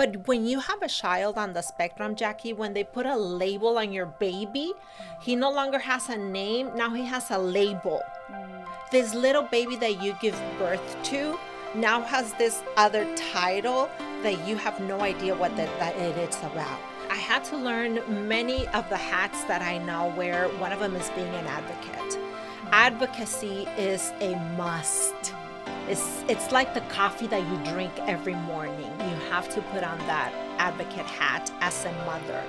But when you have a child on the spectrum, Jackie, when they put a label on your baby, he no longer has a name. Now he has a label. This little baby that you give birth to now has this other title that you have no idea what that it is about. I had to learn many of the hats that I now wear. One of them is being an advocate. Advocacy is a must. It's like the coffee that you drink every morning. You have to put on that advocate hat as a mother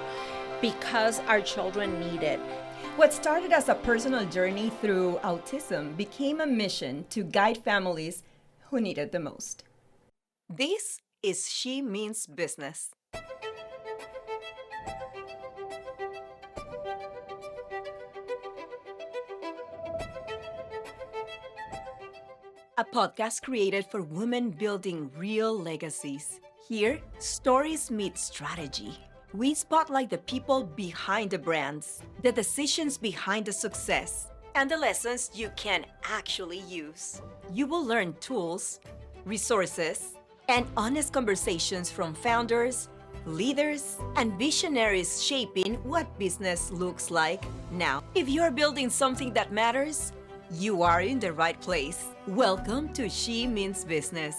because our children need it. What started as a personal journey through autism became a mission to guide families who need it the most. This is She Means Business. A podcast created for women building real legacies. Here, stories meet strategy. We spotlight the people behind the brands, the decisions behind the success, and the lessons you can actually use. You will learn tools, resources, and honest conversations from founders, leaders, and visionaries shaping what business looks like now. If you're building something that matters, you are in the right place. Welcome to She Means Business.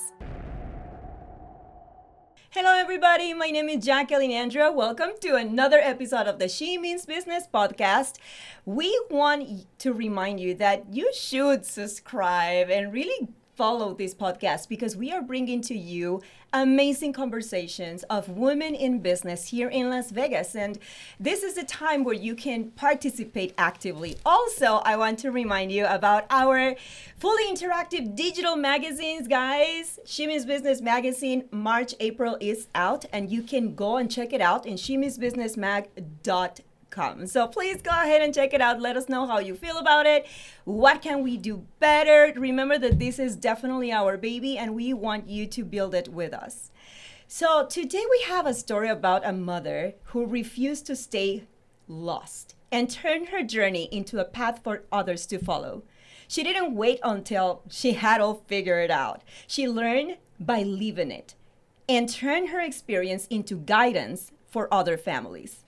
Hello, everybody. My name is Jacqueline Andrea. Welcome to another episode of the She Means Business podcast. We want to remind you that you should subscribe and really follow this podcast because we are bringing to you amazing conversations of women in business here in Las Vegas. And this is a time where you can participate actively. Also, I want to remind you about our fully interactive digital magazines, guys. She Means Business magazine, March, April is out, and you can go and check it out in shemeansbusinessmag.com. So please go ahead and check it out. Let us know how you feel about it. What can we do better? Remember that this is definitely our baby and we want you to build it with us. So today we have a story about a mother who refused to stay lost and turned her journey into a path for others to follow. She didn't wait until she had all figured out. She learned by living it and turned her experience into guidance for other families.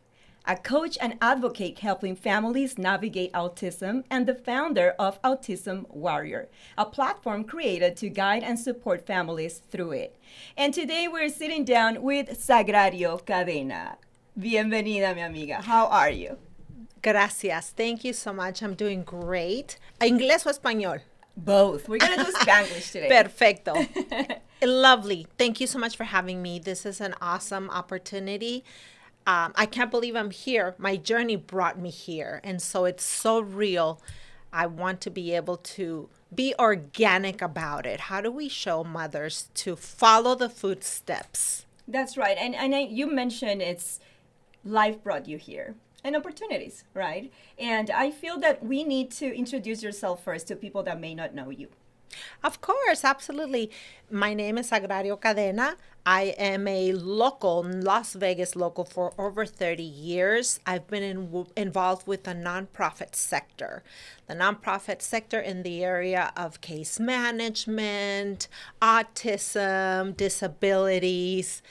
A coach and advocate helping families navigate autism, and the founder of Autism Warrior, a platform created to guide and support families through it. And today we're sitting down with Sagrario Cadena. Bienvenida, mi amiga. How are you? Gracias. Thank you so much. I'm doing great. ¿Inglés o español? Both. We're going to do Spanglish today. Perfecto. Lovely. Thank you so much for having me. This is an awesome opportunity. I can't believe I'm here. My journey brought me here. And so it's so real. I want to be able to be organic about it. How do we show mothers to follow the footsteps? That's right. And you mentioned it's life brought you here and opportunities, right? And I feel that we need to introduce yourself first to people that may not know you. Of course, absolutely. My name is Sagrario Cadena. I am a local, Las Vegas local for over 30 years. I've been involved with the nonprofit sector. The nonprofit sector in the area of case management, autism, disabilities.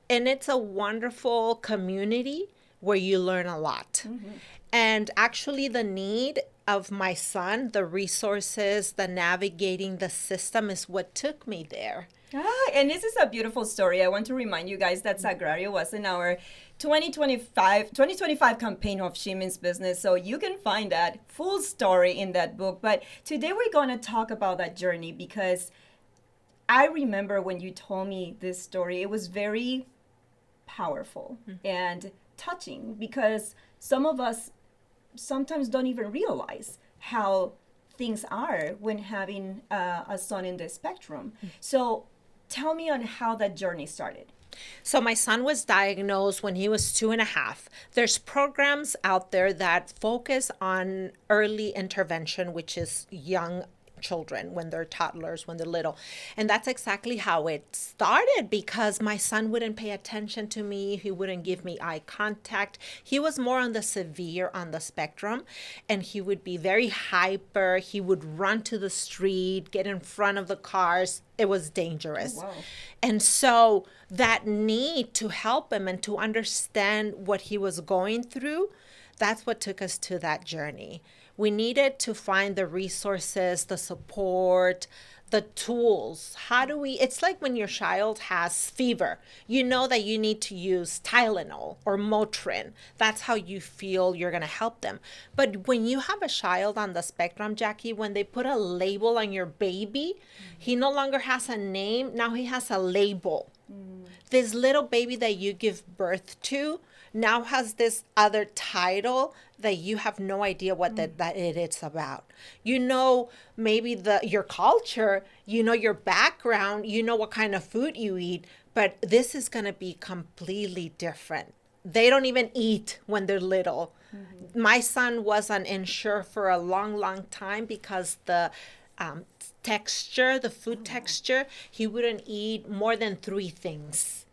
And it's a wonderful community where you learn a lot. Mm-hmm. And actually the need of my son, the resources, the navigating the system is what took me there. And this is a beautiful story. I want to remind you guys that Sagrario was in our 2025 campaign of She Means Business. So you can find that full story in that book. But today we're going to talk about that journey because I remember when you told me this story, it was very powerful and touching because some of us sometimes don't even realize how things are when having a son in the spectrum. So tell me on how that journey started. So my son was diagnosed when he was 2.5. There's programs out there that focus on early intervention, which is young children when they're toddlers, when they're little. And that's exactly how it started, because my son wouldn't pay attention to me. He wouldn't give me eye contact. He was more on the severe on the spectrum, and he would be very hyper. He would run to the street, get in front of the cars. It was dangerous. Oh, wow. And so that need to help him and to understand what he was going through, that's what took us to that journey. We needed to find the resources, the support, the tools. It's like when your child has fever, you know that you need to use Tylenol or Motrin. That's how you feel you're going to help them. But when you have a child on the spectrum, Jackie, when they put a label on your baby, he no longer has a name. Now he has a label. This little baby that you give birth to now has this other title that you have no idea what that it is about. You know, maybe your culture, you know, your background, you know what kind of food you eat, but this is going to be completely different. They don't even eat when they're little. My son was uninsured for a long, long time because the texture, the food texture, he wouldn't eat more than 3 things.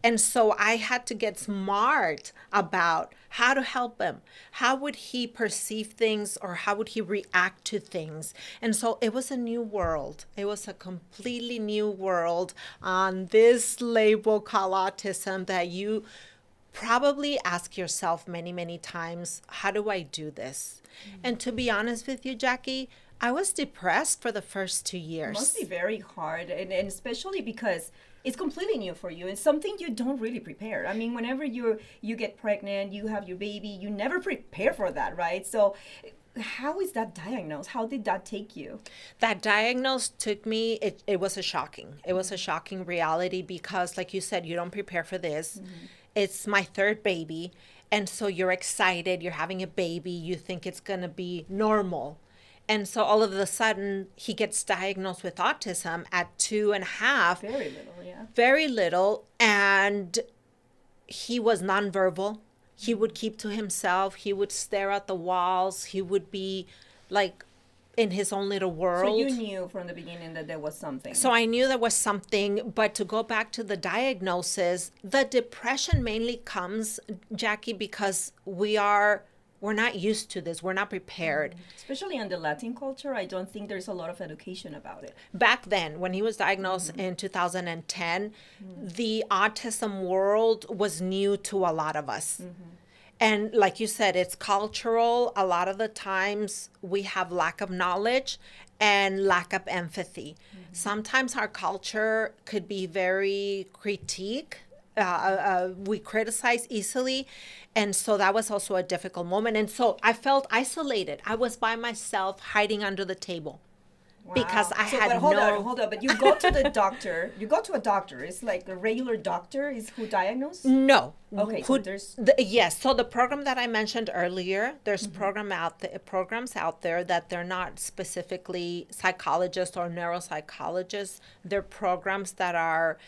And so I had to get smart about how to help him. How would he perceive things, or how would he react to things? And so it was a new world. It was a completely new world on this label called autism that you probably ask yourself many, many times, how do I do this? And to be honest with you, Jackie, I was depressed for the first 2 years. It must be very hard, and especially because it's completely new for you. It's something you don't really prepare. I mean, whenever you get pregnant, you have your baby, you never prepare for that, right? So how is that diagnosed? How did that take you? That diagnosis took me, it was a shocking reality, because like you said, you don't prepare for this. It's my 3rd baby. And so you're excited, you're having a baby, you think it's going to be normal. And so all of a sudden, he gets diagnosed with autism at 2.5. Very little, yeah. Very little. And he was nonverbal. He would keep to himself. He would stare at the walls. He would be like in his own little world. So you knew from the beginning that there was something. So I knew there was something. But to go back to the diagnosis, the depression mainly comes, Jackie, because we're not used to this. We're not prepared. Especially in the Latin culture, I don't think there's a lot of education about it. Back then, when he was diagnosed in 2010, the autism world was new to a lot of us. And like you said, it's cultural. A lot of the times we have lack of knowledge and lack of empathy. Sometimes our culture could be very critique. We criticize easily. And so that was also a difficult moment. And so I felt isolated. I was by myself, hiding under the table. Wow. Because I had hold on. But you go to the doctor. You go to a doctor. It's like a regular doctor is who diagnosed? No. Okay, so there's... Yes. So the program that I mentioned earlier, there's programs out there that they're not specifically psychologists or neuropsychologists. They're programs that are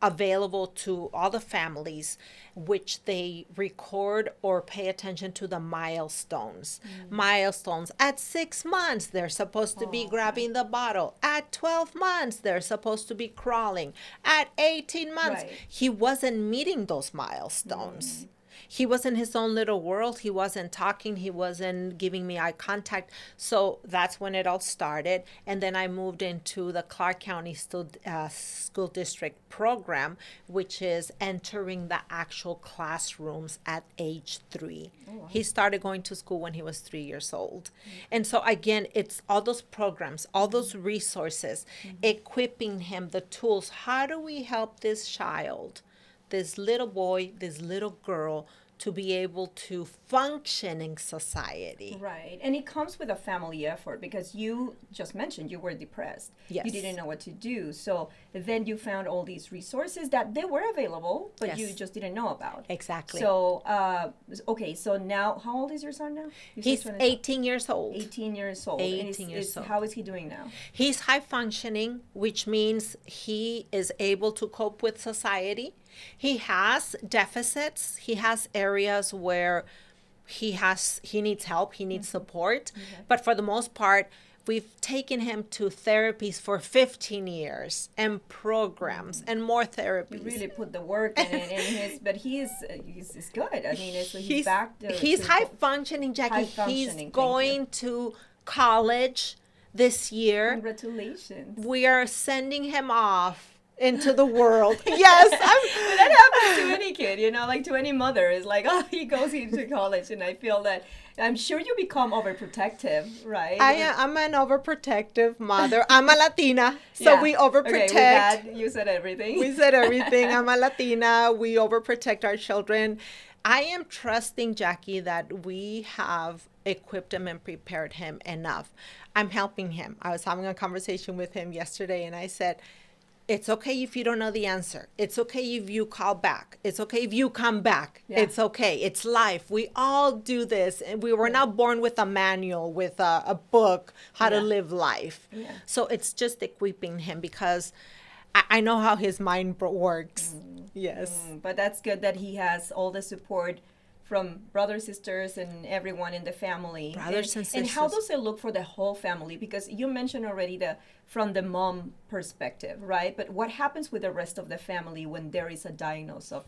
available to all the families, which they record or pay attention to the milestones. Milestones. At 6 months, they're supposed to be grabbing the bottle. At 12 months, they're supposed to be crawling. At 18 months, he wasn't meeting those milestones. He was in his own little world. He wasn't talking. He wasn't giving me eye contact. So that's when it all started. And then I moved into the Clark County School District program, which is entering the actual classrooms at age 3. Oh, wow. He started going to school when he was 3 years old. And so again, it's all those programs, all those resources, equipping him the tools. How do we help this child, this little boy, this little girl, to be able to function in society? Right. And it comes with a family effort, because you just mentioned you were depressed. Yes. You didn't know what to do. So then you found all these resources that they were available, but Yes. you just didn't know about. Exactly. So, okay, so now, how old is your son now? He's 18 years old. 18 years old. 18 years old. How is he doing now? He's high functioning, which means he is able to cope with society. He has deficits. He has areas where he needs help, he needs support. But for the most part, We've taken him to therapies for 15 years and programs and more therapies. You really put the work in it, and but he's good. I mean, he's back to he's high functioning, Jackie. High functioning, he's going to college this year. Congratulations. We are sending him off into the world. Yes. But that happens to any kid, like to any mother. It's like, oh, he goes into college, and I feel that I'm sure you become overprotective, right? I'm an overprotective mother. I'm a Latina, so we overprotect. Okay, with that, you said everything. We said everything. I'm a Latina. We overprotect our children. I am trusting, Jackie, that we have equipped him and prepared him enough. I'm helping him. I was having a conversation with him yesterday, and I said, it's okay if you don't know the answer. It's okay if you call back. It's okay if you come back. Yeah. It's okay. It's life. We all do this. And we were not born with a manual, with a book, how to live life. Yeah. So it's just equipping him because I know how his mind works. Yes. But that's good that he has all the support from brothers, sisters, and everyone in the family. Brothers and sisters. And how does it look for the whole family? Because you mentioned already from the mom perspective, right? But what happens with the rest of the family when there is a diagnosis of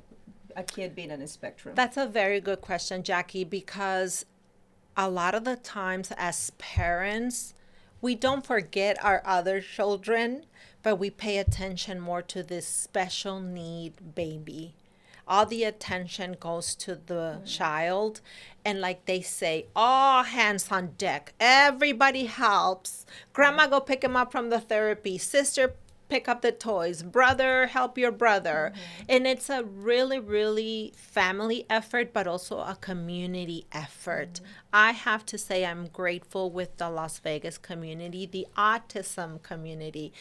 a kid being on a spectrum? That's a very good question, Jackie, because a lot of the times as parents, we don't forget our other children, but we pay attention more to this special need baby. All the attention goes to the child. And like they say, all hands on deck. Everybody helps. Grandma, go pick him up from the therapy. Sister, pick up the toys. Brother, help your brother. And it's a really, really family effort, but also a community effort. I have to say I'm grateful with the Las Vegas community, the autism community.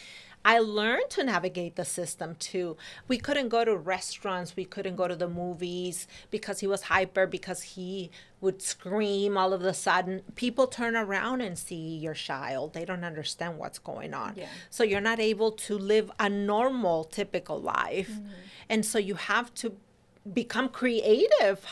I learned to navigate the system too. We couldn't go to restaurants. We couldn't go to the movies because he was hyper, because he would scream all of a sudden. People turn around and see your child. They don't understand what's going on. Yeah. So you're not able to live a normal, typical life. And so you have to become creative.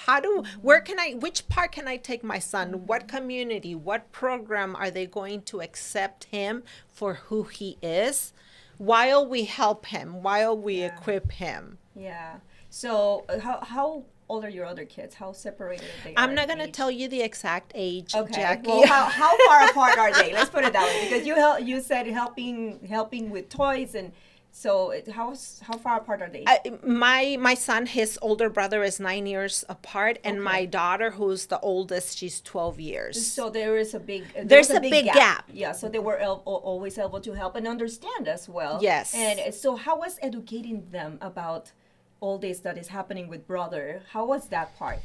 Which part can I take my son? What community, what program are they going to accept him for who he is? While we help him, while we equip him. Yeah. So how old are your other kids? How separated are they? I'm not going to tell you the exact age, okay. Jackie. Well, how far apart are they? Let's put it that way. Because you said helping with toys, and so how far apart are they? My son, his older brother is 9 years apart, and my daughter, who's the oldest, she's 12 years. So there is a big gap. Yeah. So they were always able to help and understand as well. Yes. And so how was educating them about all this that is happening with brother? How was that part?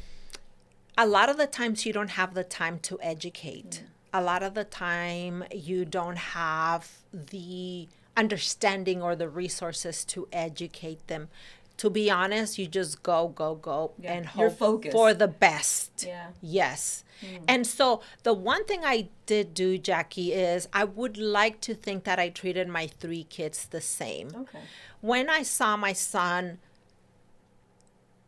A lot of the times you don't have the time to educate. A lot of the time you don't have the understanding or the resources to educate them. To be honest, you just go and hope for the best. Yeah. Yes. And so the one thing I did do, Jackie, is I would like to think that I treated my 3 kids the same. Okay. When I saw my son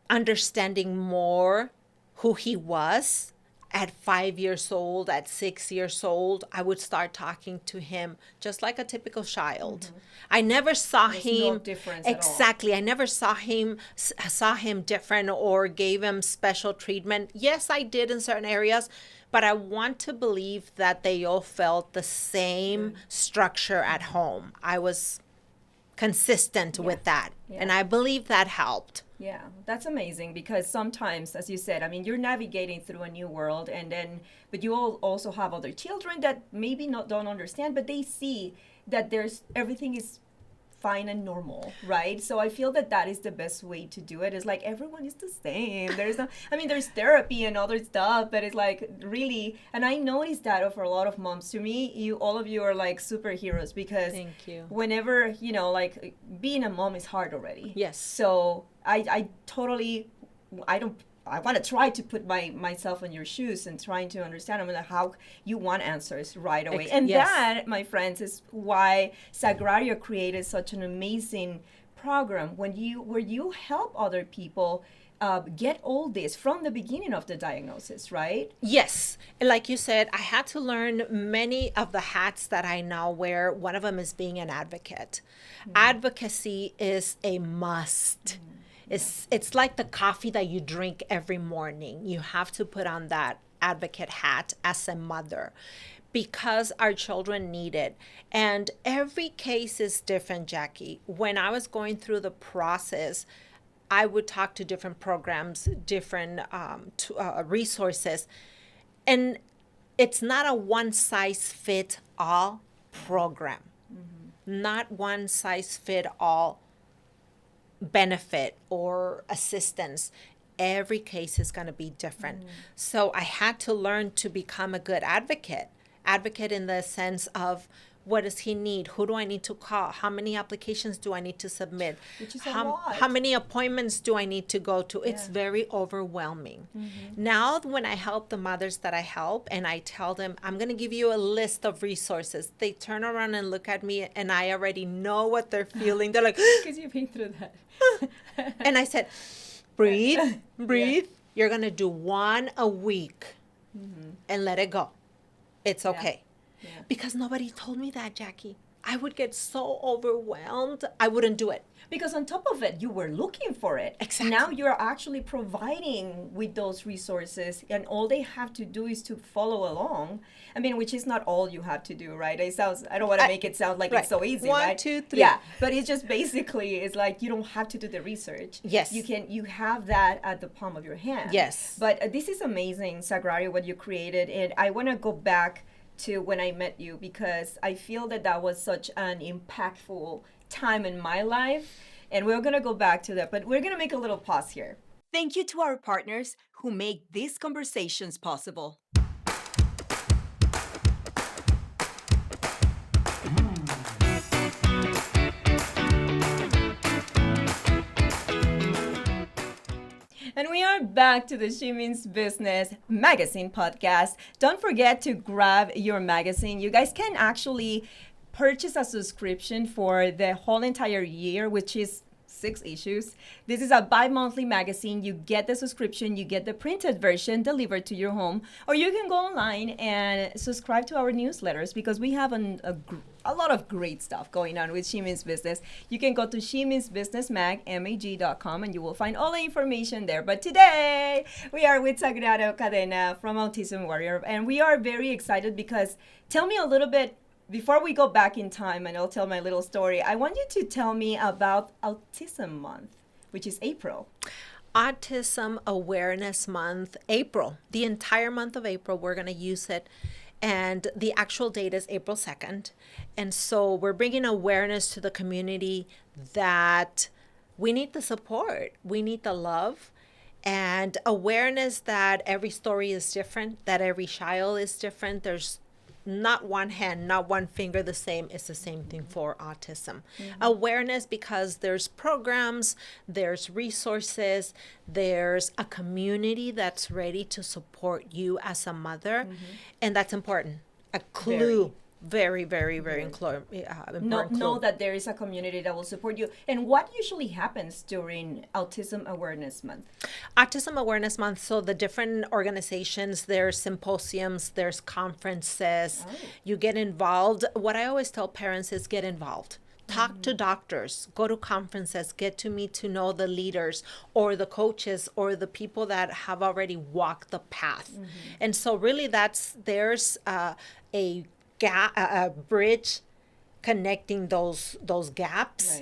understanding more who he was, at 5 years old, at 6 years old, I would start talking to him just like a typical child. I never saw him no difference exactly. At all. I never saw him different or gave him special treatment. Yes, I did in certain areas, but I want to believe that they all felt the same structure at home. I was consistent with that, and I believe that helped. Yeah, that's amazing, because sometimes, as you said, I mean, you're navigating through a new world, but you all also have other children that maybe don't understand, but they see that everything is fine and normal, right? So I feel that is the best way to do it. It's like everyone is the same. There's therapy and other stuff, but it's like really, and I noticed that for a lot of moms. To me, all of you are like superheroes, because thank you. Whenever, like being a mom is hard already. Yes. So I want to try to put myself in your shoes and trying to understand how you want answers right away. And that, my friends, is why Sagrario created such an amazing program where you help other people get all this from the beginning of the diagnosis, right? Yes. Like you said, I had to learn many of the hats that I now wear. One of them is being an advocate. Advocacy is a must. It's like the coffee that you drink every morning. You have to put on that advocate hat as a mother because our children need it. And every case is different, Jackie. When I was going through the process, I would talk to different programs, different resources. And it's not a one-size-fits-all program. Not one-size-fits-all benefit or assistance. Every case is going to be different. So I had to learn to become a good advocate. Advocate in the sense of, what does he need? Who do I need to call? How many applications do I need to submit? Which is a lot. How many appointments do I need to go to? It's very overwhelming. Now, when I help the mothers that I help and I tell them, I'm going to give you a list of resources, they turn around and look at me and I already know what they're feeling. They're like, Because you've been through that. and I said, breathe. You're going to do one a week and let it go. It's okay. Yeah. Because nobody told me that, Jackie. I would get so overwhelmed, I wouldn't do it. Because on top of it, you were looking for it. Exactly. Now you're actually providing with those resources, and all they have to do is to follow along. I mean, which is not all you have to do, right? It sounds, I don't want to make it sound like it's so easy, right? 1, 2, 3. Yeah, but it's just basically, it's like you don't have to do the research. Yes. You have that at the palm of your hand. Yes. But this is amazing, Sagrario, what you created. And I want to go back to when I met you, because I feel that was such an impactful time in my life. And we're going to go back to that, but we're going to make a little pause here. Thank you to our partners who make these conversations possible. And we are back to the She Means Business magazine podcast. Don't forget to grab your magazine. You guys can actually purchase a subscription for the whole entire year, which is 6 issues. This is a bi-monthly magazine. You get the subscription, you get the printed version delivered to your home, or you can go online and subscribe to our newsletters, because we have a lot of great stuff going on with She Means Business. You can go to shemeansbusinessmag.com and you will find all the information there. But today we are with Sagrario Cadena from Autism Warrior, and we are very excited because, tell me a little bit, before we go back in time and I'll tell my little story, I want you to tell me about Autism Month, which is April. Autism Awareness Month, April. The entire month of April, we're going to use it. And the actual date is April 2nd. And so we're bringing awareness to the community that we need the support. We need the love. And awareness that every story is different, that every child is different. There's not one hand, not one finger the same. It's the same thing for autism. Awareness, because there's programs, there's resources, there's a community that's ready to support you as a mother. And that's important. A clue. Very important. Know that there is a community that will support you. And what usually happens during Autism Awareness Month? Autism Awareness Month, so the different organizations, there's symposiums, there's conferences, you get involved. What I always tell parents is get involved. Talk to doctors, go to conferences, get to meet to know the leaders or the coaches or the people that have already walked the path. And so really there's a bridge connecting those gaps,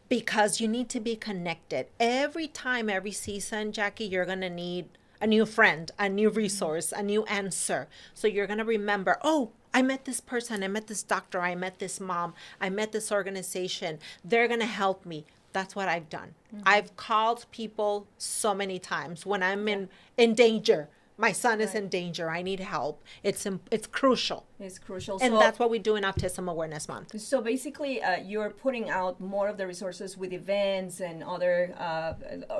because you need to be connected. Every time, every season, Jackie, you're going to need a new friend, a new resource, a new answer. So you're going to remember, oh, I met this person, I met this doctor, I met this mom, I met this organization. They're going to help me. That's what I've done. I've called people so many times when I'm in danger. My son is in danger. I need help. It's crucial. It's crucial. And that's what we do in Autism Awareness Month. So basically, you're putting out more of the resources with events, and other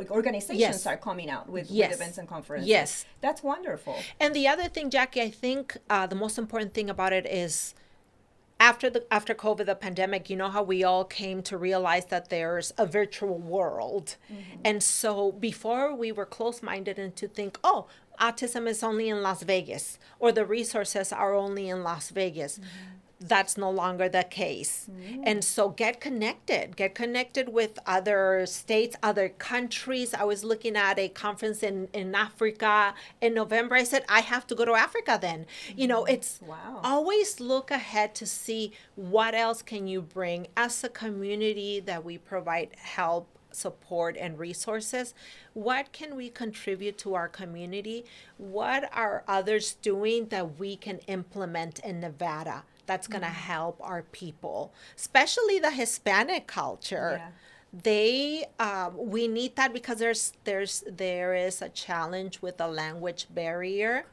organizations are coming out with events and conferences. Yes. That's wonderful. And the other thing, Jackie, I think the most important thing about it is after COVID, the pandemic, you know how we all came to realize that there's a virtual world. And so before we were close-minded and to think, oh, autism is only in Las Vegas, or the resources are only in Las Vegas. That's no longer the case. And so get connected with other states, other countries. I was looking at a conference in Africa in November. I said, I have to go to Africa then. You know, it's always look ahead to see what else can you bring as a community that we provide help, support, and resources. What can we contribute to our community? What are others doing that we can implement in Nevada that's going to help our people, especially the Hispanic culture? They we need that because there is a challenge with the language barrier.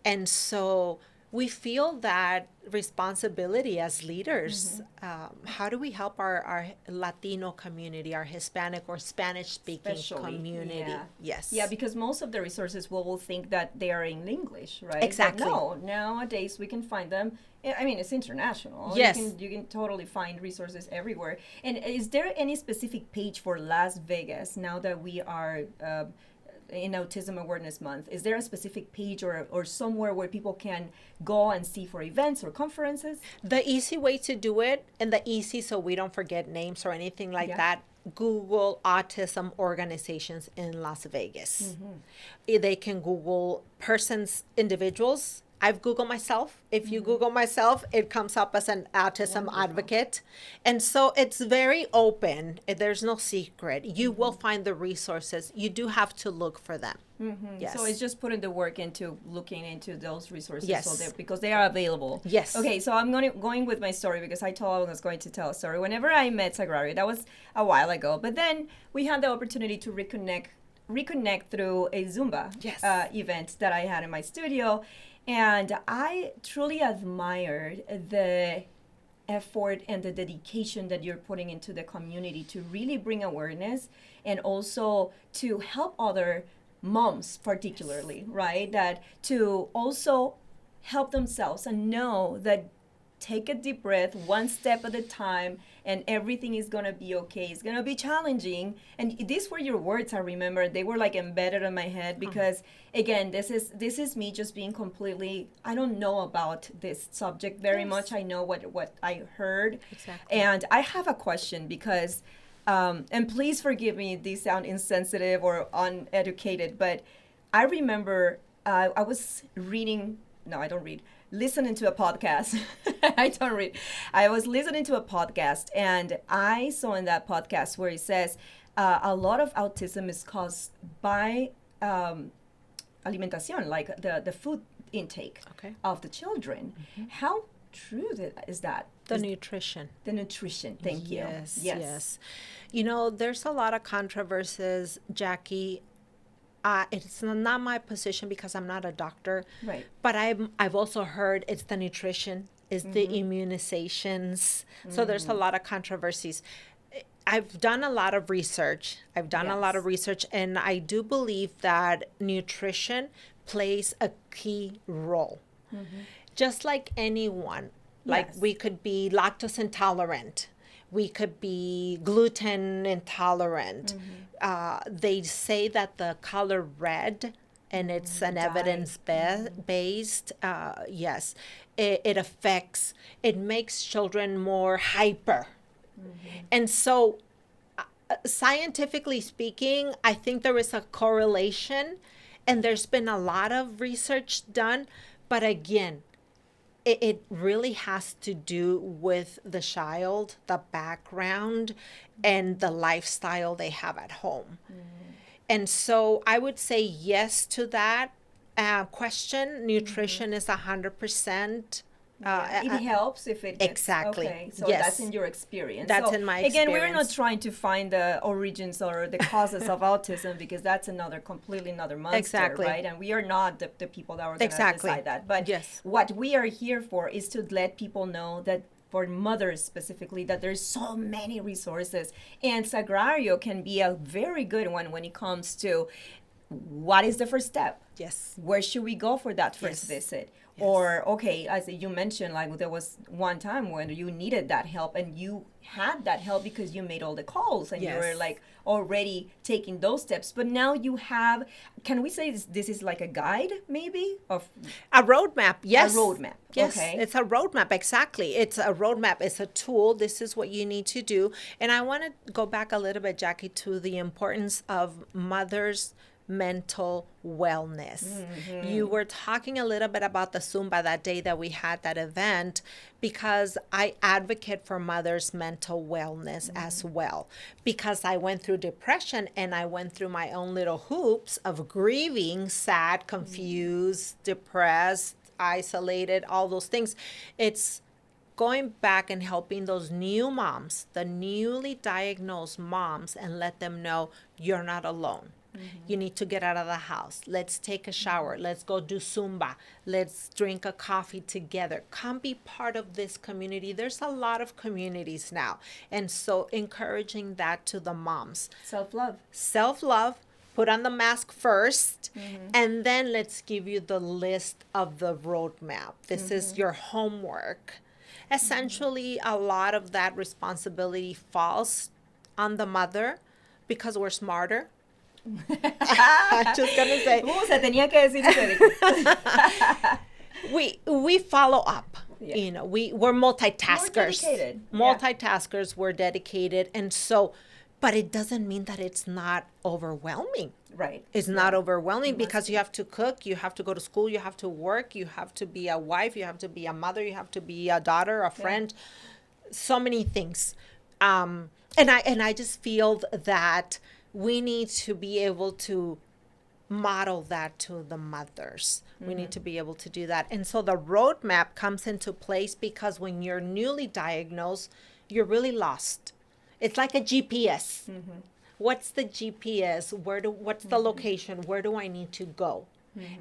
And so we feel that responsibility as leaders. How do we help our Latino community, our Hispanic or Spanish-speaking community? Yes. Yeah, because most of the resources will think that they are in English, right? Exactly. But no, nowadays we can find them. I mean, it's international. Yes. You can totally find resources everywhere. And is there any specific page for Las Vegas now that we are in Autism Awareness Month? Is there a specific page or somewhere where people can go and see for events or conferences? The easy way to do it, and the easy so we don't forget names or anything like that, Google autism organizations in Las Vegas. They can Google individuals. I've Googled myself. If you Google myself, it comes up as an autism advocate. And so it's very open. There's no secret. You will find the resources. You do have to look for them. Yes. So it's just putting the work into looking into those resources. Yes. So because they are available. Yes. Okay, so I'm going with my story because I told I was going to tell a story. Whenever I met Sagrario, that was a while ago. But then we had the opportunity to reconnect through a Zumba event that I had in my studio. And I truly admired the effort and the dedication that you're putting into the community to really bring awareness and also to help other moms particularly, right? That to also help themselves and know that take a deep breath, one step at a time, and everything is going to be okay. It's going to be challenging. And these were your words, I remember. They were like embedded in my head because, again, this is me just being completely, I don't know about this subject very much. I know what I heard. Exactly. And I have a question because, and please forgive me, these sound insensitive or uneducated, but I remember I was listening to a podcast. I don't read. I was listening to a podcast, and I saw in that podcast where it says a lot of autism is caused by alimentación, like the food intake of the children. How true is that? The nutrition. The nutrition. Thank you. Yes. You know, there's a lot of controversies, Jackie. It's not my position because I'm not a doctor. Right. But I've also heard it's the nutrition, it's the immunizations. So there's a lot of controversies. I've done a lot of research. And I do believe that nutrition plays a key role. Just like anyone. Like we could be lactose intolerant. We could be gluten intolerant. They say that the color red, and it's an evidence-based, it affects, it makes children more hyper. And so scientifically speaking, I think there is a correlation, and there's been a lot of research done, but again, it really has to do with the child, the background, and the lifestyle they have at home. And so I would say yes to that question. Nutrition is 100%. It helps if it gets, exactly. Okay, so that's in your experience. That's in my experience. Again, we're not trying to find the origins or the causes of autism because that's completely another monster, right? And we are not the people that are going to decide that. But what we are here for is to let people know that for mothers specifically, that there's so many resources. And Sagrario can be a very good one when it comes to what is the first step? Yes. Where should we go for that first visit? Or, okay, as you mentioned, like there was one time when you needed that help and you had that help because you made all the calls and you were like already taking those steps. But now you have, can we say this is like a guide maybe? Of a roadmap, yes. A roadmap, yes, okay. It's a roadmap, exactly. It's a roadmap. It's a tool. This is what you need to do. And I want to go back a little bit, Jackie, to the importance of mothers' mental wellness. Mm-hmm. You were talking a little bit about the Zumba that day that we had that event, because I advocate for mothers' mental wellness as well, because I went through depression and I went through my own little hoops of grieving, sad, confused, depressed, isolated, all those things. It's going back and helping those new moms, the newly diagnosed moms, and let them know you're not alone. You need to get out of the house. Let's take a shower. Let's go do Zumba. Let's drink a coffee together. Come be part of this community. There's a lot of communities now. And so encouraging that to the moms. Self-love. Self-love. Put on the mask first. And then let's give you the list of the roadmap. This is your homework. Essentially, a lot of that responsibility falls on the mother because we're smarter. I'm just gonna say se tenía que decir we follow up. You know, we're multitaskers. Multitaskers, we're dedicated, and so, but it doesn't mean that it's not overwhelming. Right. It's not overwhelming because you have to cook, you have to go to school, you have to work, you have to be a wife, you have to be a mother, you have to be a daughter, a friend, so many things. And I just feel that we need to be able to model that to the mothers. We need to be able to do that. And so the roadmap comes into place because when you're newly diagnosed, you're really lost. It's like a GPS. What's the GPS? What's the location? Where do I need to go?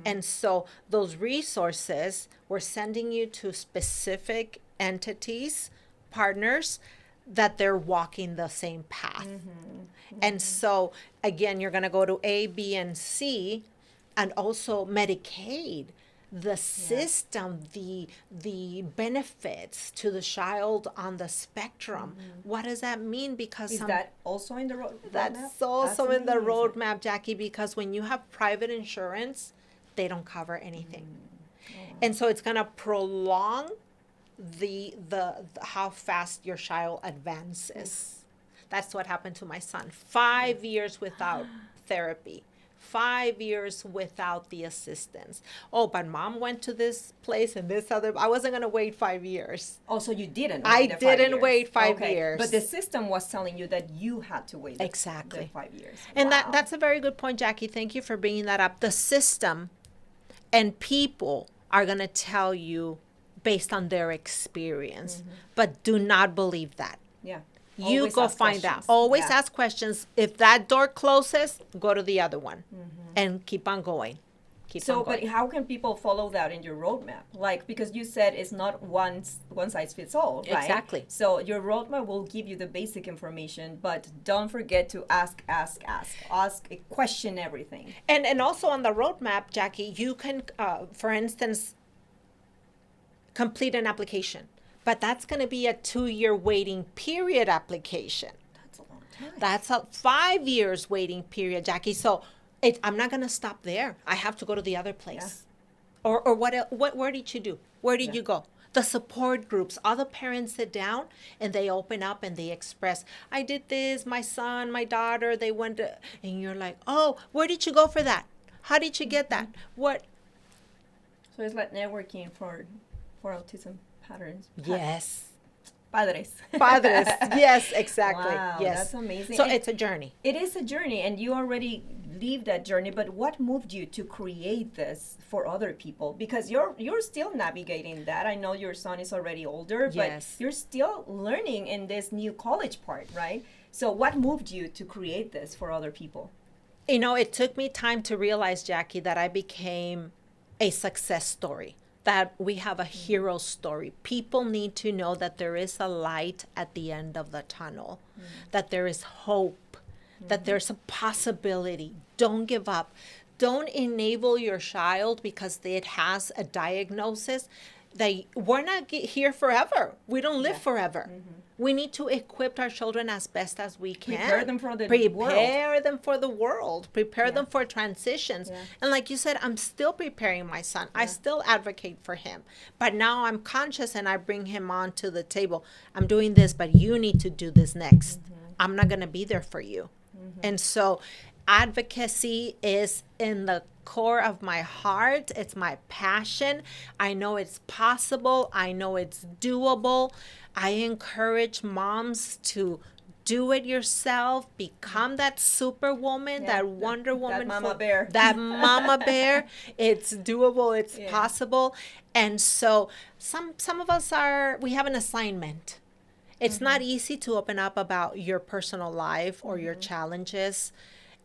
And so those resources, we're sending you to specific entities, partners, that they're walking the same path. And so, again, you're going to go to A, B, and C, and also Medicaid, the system, the benefits to the child on the spectrum. What does that mean? Because is that also in the roadmap? That's also in the roadmap, Jackie, because when you have private insurance, they don't cover anything. And so it's going to prolong the how fast your child advances. That's what happened to my son. 5 years without therapy. 5 years without the assistance. Oh, but mom went to this place and this other. I wasn't going to wait 5 years. Oh, so you didn't wait I didn't wait 5 years. But the system was telling you that you had to wait exactly the 5 years. And that's a very good point, Jackie. Thank you for bringing that up. The system and people are going to tell you based on their experience, but do not believe that. Yeah. You Always go find questions. out. Always ask questions. If that door closes, go to the other one and keep on going. But how can people follow that in your roadmap? Like, because you said it's not one size fits all, right? Exactly. So your roadmap will give you the basic information, but don't forget to ask, question everything. And also on the roadmap, Jackie, you can, for instance, complete an application. But that's going to be a 2-year waiting period application. That's a long time. That's a 5 years waiting period, Jackie. So I'm not going to stop there. I have to go to the other place. Yeah. Or where did you do? Where did you go? The support groups. All the parents sit down and they open up and they express, I did this, my son, my daughter, they went to, and you're like, oh, where did you go for that? How did you get that? What? So it's like networking for autism patterns. Yes. Padres. Yes, exactly. Wow, yes. That's amazing. So it's a journey. It is a journey, and you already lived that journey. But what moved you to create this for other people? Because you're still navigating that. I know your son is already older, but you're still learning in this new college part, right? So what moved you to create this for other people? You know, it took me time to realize, Jackie, that I became a success story. That we have a hero story. People need to know that there is a light at the end of the tunnel, that there is hope, that there's a possibility. Don't give up. don't enable your child because it has a diagnosis. That we're not here forever. We don't live forever. We need to equip our children as best as we can. Prepare them for the world. Prepare them for the world. Prepare them for transitions. Yeah. And like you said, I'm still preparing my son. I still advocate for him. But now I'm conscious and I bring him onto the table. I'm doing this, but you need to do this next. I'm not going to be there for you. And so advocacy is in the core of my heart. It's my passion. I know it's possible. I know it's doable. I encourage moms to do it yourself. Become that superwoman, that Wonder Woman. That mama bear. That mama bear. It's doable. It's possible. And so some of us we have an assignment. It's not easy to open up about your personal life or your challenges.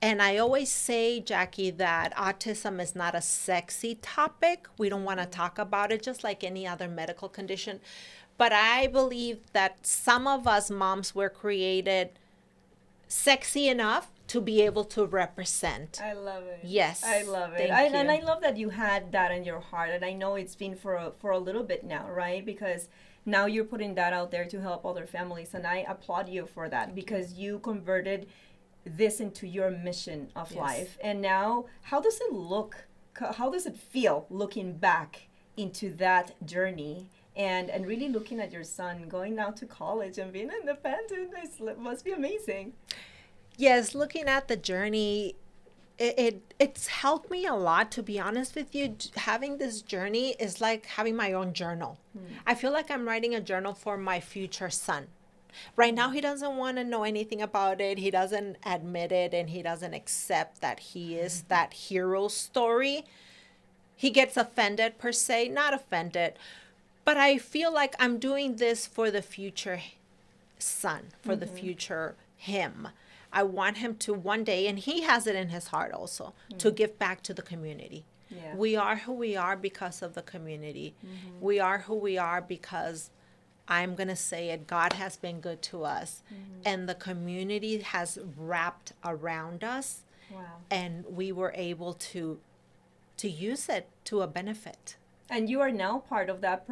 And I always say, Jackie, that autism is not a sexy topic. We don't want to talk about it, just like any other medical condition. But I believe that some of us moms were created sexy enough to be able to represent. I love it. Yes. I love it. Thank you. And I love that you had that in your heart. And I know it's been for a little bit now, right? Because now you're putting that out there to help other families. And I applaud you for that because you converted this into your mission of life. And now, how does it look? How does it feel looking back into that journey and really looking at your son going now to college and being independent? It must be amazing. Yes, looking at the journey, it's helped me a lot, to be honest with you. Having this journey is like having my own journal. I feel like I'm writing a journal for my future son. Right now, he doesn't want to know anything about it. He doesn't admit it, and he doesn't accept that he is that hero story. He gets offended, per se, not offended. But I feel like I'm doing this for the future son, for the future him. I want him to one day, and he has it in his heart also, to give back to the community. Yeah. We are who we are because of the community. We are who we are because, I'm going to say it, God has been good to us. And the community has wrapped around us. Wow. And we were able to use it to a benefit. And you are now part of that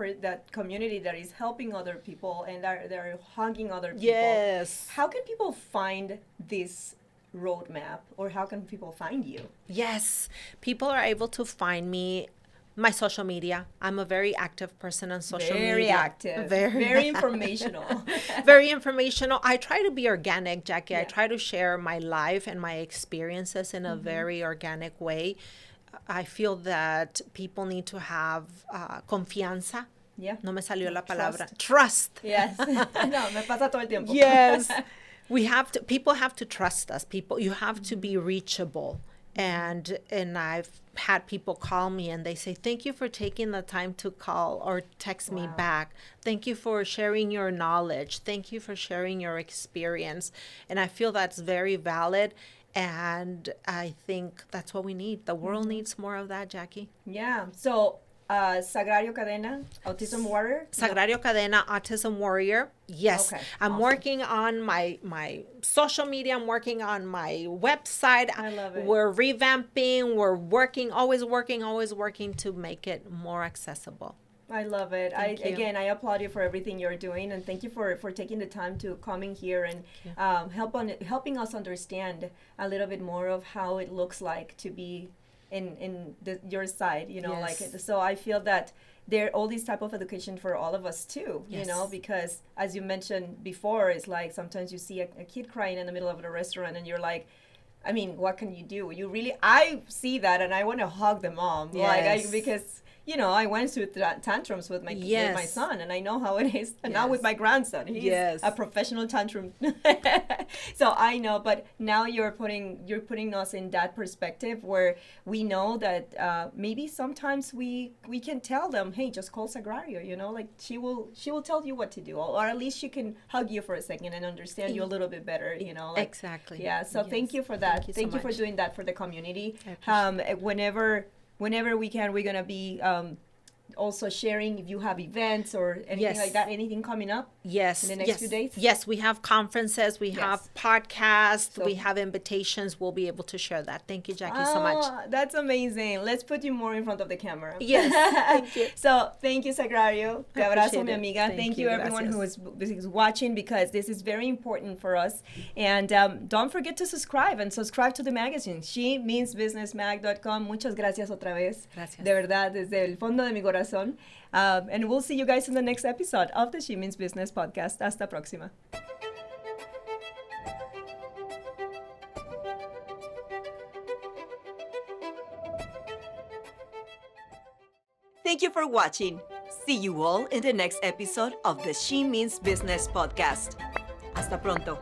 community that is helping other people and they're hugging other people. Yes. How can people find this roadmap, or how can people find you? Yes. People are able to find me. My social media. I'm a very active person on social media. Very active. Very informational. Very informational. I try to be organic, Jackie. Yeah. I try to share my life and my experiences in a very organic way. I feel that people need to have confianza. Yeah. No me salió la palabra. Trust. Yes. No, me pasa todo el tiempo. Yes. People have to trust us. You have to be reachable. And I've had people call me and they say, thank you for taking the time to call or text me back. Thank you for sharing your knowledge. Thank you for sharing your experience. And I feel that's very valid. And I think that's what we need. The world needs more of that, Jackie. Yeah. So, Sagrario Cadena, Autism Warrior? Sagrario Cadena, Autism Warrior. Yes. Okay, I'm awesome. working on my social media. I'm working on my website. I love it. We're revamping. We're always working to make it more accessible. I love it. Thank you. Again, I applaud you for everything you're doing, and thank you for taking the time to coming here and helping us understand a little bit more of how it looks like to be in your side. You know, Yes. like, so I feel that there all these type of education for all of us too. Yes. You know, because as you mentioned before, it's like sometimes you see a kid crying in the middle of a restaurant, and you're like, I mean, what can you do? I see that, and I want to hug the mom, Yes. because. You know, I went through tantrums with my son, and I know how it is. And now Yes. with my grandson, he's Yes. a professional tantrum. So I know, but now you're putting us in that perspective where we know that maybe sometimes we can tell them, hey, just call Sagrario. You know, like she will tell you what to do, or at least she can hug you for a second and understand you a little bit better. You know, like, Exactly. Yeah. So Yes. thank you for that. Thank you so for much. doing that for the community. I appreciate Whenever we can, we're gonna be also sharing if you have events or anything like that, anything coming up in the next few days? Yes, we have conferences, we have podcasts, we have invitations. We'll be able to share that. Thank you, Jackie, so much. That's amazing. Let's put you more in front of the camera. Yes, thank you. So thank you, Sagrario. Te abrazo, mi amiga. Thank you you, everyone who is watching, because this is very important for us. And don't forget to subscribe to the magazine, shemeansbusinessmag.com. Muchas gracias otra vez. Gracias. De verdad, desde el fondo de mi corazón. And we'll see you guys in the next episode of the She Means Business podcast. Hasta próxima. Thank you for watching. See you all in the next episode of the She Means Business podcast. Hasta pronto.